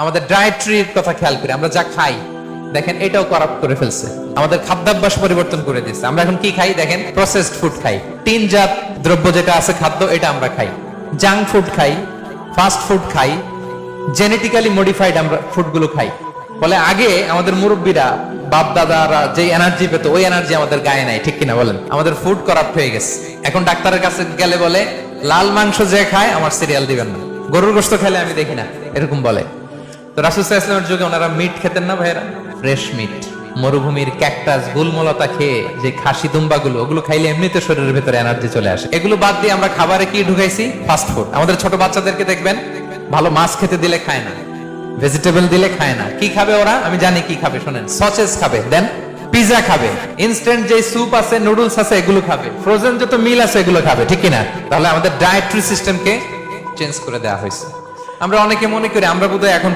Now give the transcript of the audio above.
আমাদের ডায়েটরির কথা খেয়াল করি, আমরা যা খাই দেখেন এটাও করাপ্ট করে ফেলছে, আমাদের খাদ্যাভ্যাস পরিবর্তন করে দিচ্ছে। আমরা এখন কি খাই দেখেন, প্রসেসড ফুড খাই, টিনজাত দ্রব্য যেটা আছে খাদ্য এটা আমরা খাই, জাঙ্ক ফুড খাই, ফাস্ট ফুড খাই, জেনেটিক্যালি মডিফাইড আমরা ফুডগুলো খাই। ফলে আগে আমাদের মুরব্বীরা বাপ দাদারা যে এনার্জি পেত ওই এনার্জি আমাদের গায়ে নাই, ঠিক কিনা বলেন? আমাদের ফুড করাপ্ট হয়ে গেছে। এখন ডাক্তারের কাছে গেলে বলে লাল মাংস যে খায় আমার সিরিয়াল দিবেন না, গরুর গোশত খেলে আমি দেখি না, এরকম বলে। তো রাসূল সাল্লাল্লাহু আলাইহি ওয়াসাল্লামের যুগে ওনারা মিট খেতেন না ভাইয়েরা, ফ্রেশ মিট, মরুভূমির ক্যাকটাস গুলমলতা খেয়ে যে খাসি দুম্বাগুলো ওগুলো খাইলে এমনিতে শরীরের ভিতরে এনার্জি চলে আসে। এগুলো বাদ দিয়ে আমরা খাবারে কি ঢুকাইছি? Fast food. আমাদের ছোট বাচ্চাদেরকে দেখবেন ভালো মাছ খেতে দিলে খায় না, ভেজিটেবল দিলে খায় না। কি খাবে ওরা? আমি জানি কি খাবে, শোনেন। সসেজ খাবে, দেন পিজা খাবে, ইনস্ট্যান্ট যে স্যুপ আছে, নুডলস আছে এগুলো খাবে, ফ্রোজেন যত মিল আছে এগুলো খাবে, ঠিক কিনা? তাহলে আমাদের ডায়েটরি সিস্টেমকে চেঞ্জ করে দেওয়া হয়েছে। আমরা অনেকে মনে করি আমরা বোধহয় এখন